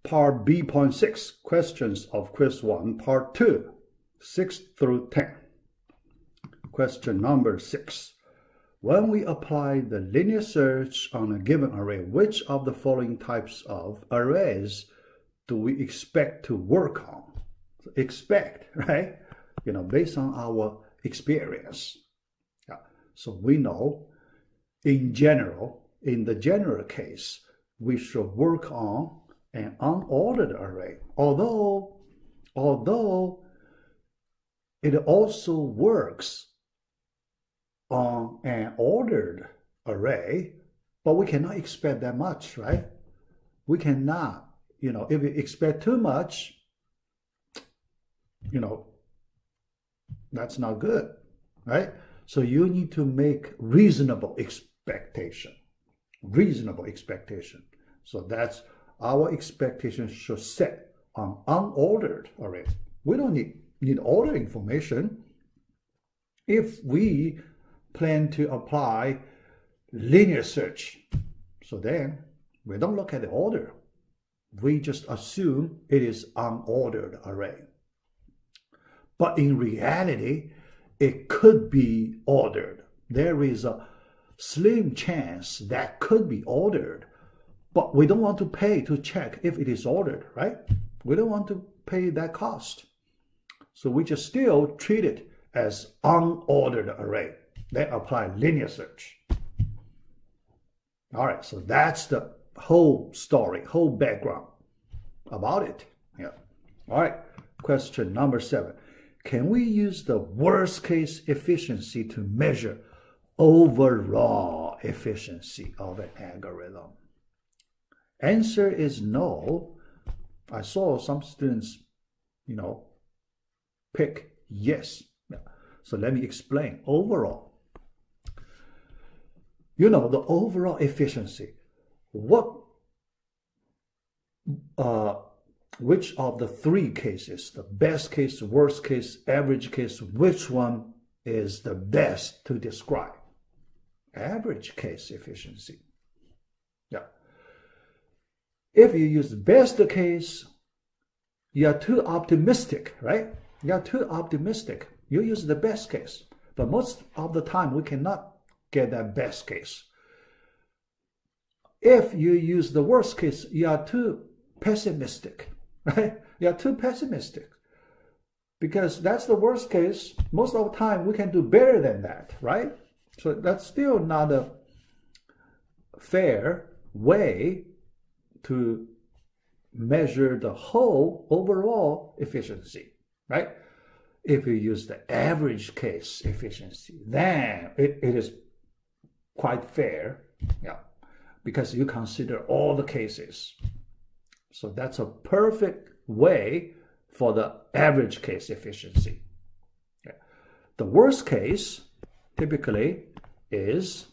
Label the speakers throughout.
Speaker 1: part B.6, questions of quiz 1, part 2, 6 through 10. Question number 6. When we apply the linear search on a given array, which of the following types of arrays do we expect to work on? Expect, right? Based on our experience. Yeah. So we know in the general case, we should work on an unordered array. Although it also works on an ordered array, but we cannot expect that much, right? We cannot, if we expect too much, that's not good, right? So you need to make reasonable expectation. So that's our expectation should set on unordered array. We don't need order information. If we plan to apply linear search, so then we don't look at the order. We just assume it is unordered array. But in reality, it could be ordered. There is a slim chance that could be ordered, but we don't want to pay to check if it is ordered, right? We don't want to pay that cost. So we just still treat it as unordered array. Then apply linear search. All right, so that's the whole story, whole background about it. Yeah. All right, question number 7. Can we use the worst case efficiency to measure overall efficiency of an algorithm? Answer is no. I saw some students, pick yes. So let me explain. Overall, the overall efficiency, which of the 3 cases, the best case, worst case, average case, which one is the best to describe? Average case efficiency. Yeah. If you use best case, you are too optimistic, right? You are too optimistic. You use the best case. But most of the time, we cannot get that best case. If you use the worst case, you are too pessimistic, right? You are too pessimistic. Because that's the worst case. Most of the time, we can do better than that, right? So that's still not a fair way to measure the whole overall efficiency, right? If you use the average case efficiency, then it is quite fair, yeah, because you consider all the cases. So that's a perfect way for the average case efficiency. Okay. The worst case typically is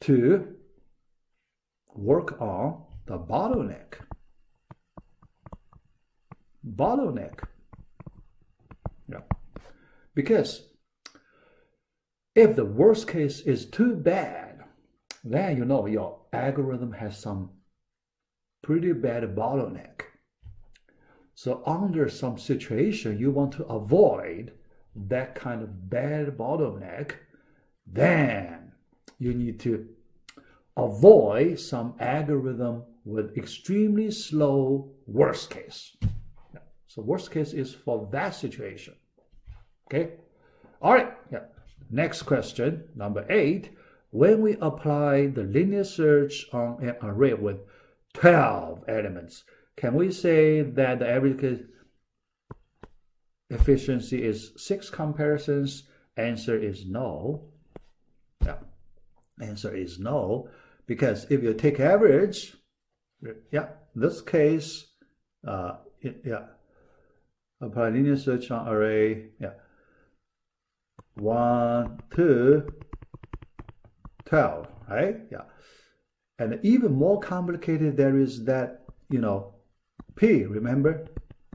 Speaker 1: to work on the bottleneck. Yeah. Because if the worst case is too bad, then your algorithm has some pretty bad bottleneck. So under some situation, you want to avoid that kind of bad bottleneck, then you need to avoid some algorithm with extremely slow worst case. So worst case is for that situation. Okay? All right. Yeah. Next question, number 8. When we apply the linear search on an array with 12 elements, can we say that the average efficiency is 6 comparisons? Answer is no. Yeah. Answer is no, because if you take average, this case, apply linear search on array, 1, 2, 12, right? Yeah. And even more complicated, there is that, P, remember?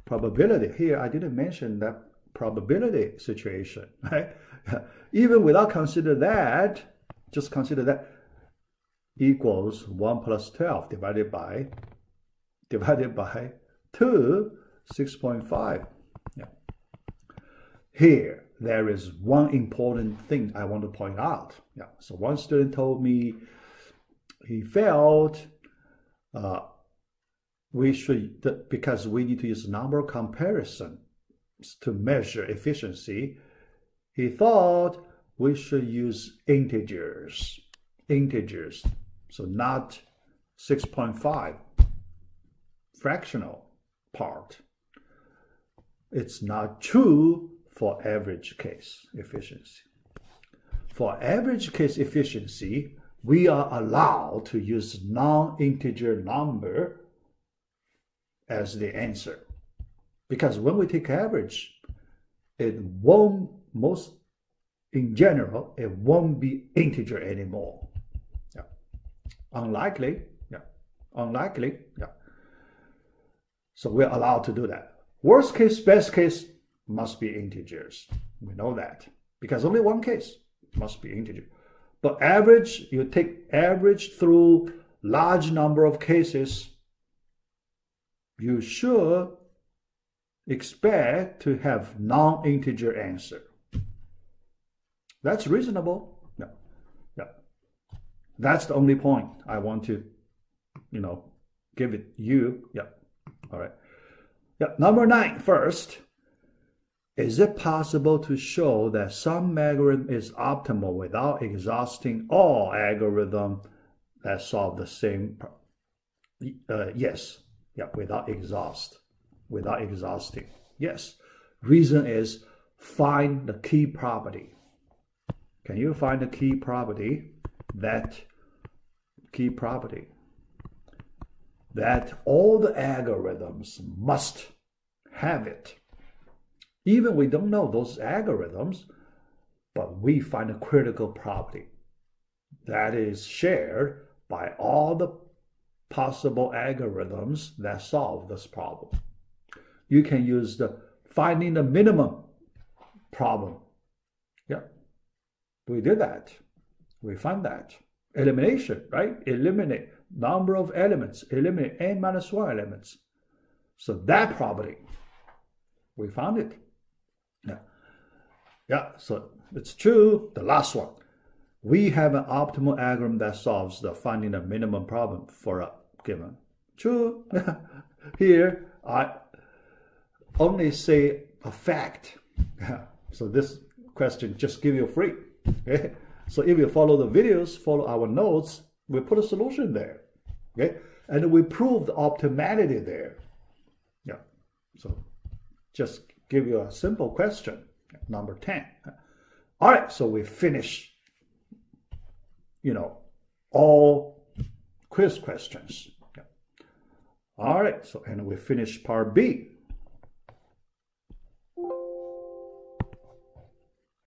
Speaker 1: Probability. Here, I didn't mention that probability situation, right? Even without consider that, just consider that equals 1 plus 12 divided by divided by 2, 6.5. Yeah. Here, there is one important thing I want to point out. Yeah. So one student told me he felt we should, because we need to use number comparison to measure efficiency, he thought we should use integers. So not 6.5 fractional part. It's not true for average case efficiency. For average case efficiency, we are allowed to use non-integer number as the answer. Because when we take average, in general, it won't be integer anymore. Yeah. Unlikely. Yeah. So we're allowed to do that. Worst case, best case must be integers. We know that. Because only one case must be integer. But average, you take average through large number of cases, you should expect to have non-integer answer. That's reasonable. Yeah. That's the only point I want to, give it you. Yeah. All right. Yeah. Number 9 first. Is it possible to show that some algorithm is optimal without exhausting all algorithms that solve the same problem? Yes. Yeah, without exhausting. Yes. Reason is find the key property. Can you find the key property? That all the algorithms must have it. Even we don't know those algorithms, but we find a critical property that is shared by all the possible algorithms that solve this problem. You can use the finding the minimum problem. Yeah, we did that. We found that. Elimination, right? Eliminate number of elements. Eliminate n-1 elements. So that property, we found it. Yeah, so it's true. The last one. We have an optimal algorithm that solves the finding a minimum problem for a given. True. Here, I only say a fact. So this question just give you free. Okay? So if you follow the videos, follow our notes, we put a solution there. Okay? And we prove the optimality there. Yeah. So just give you a simple question. Number 10. All right, so we finish, all quiz questions. All right, so and we finish part B.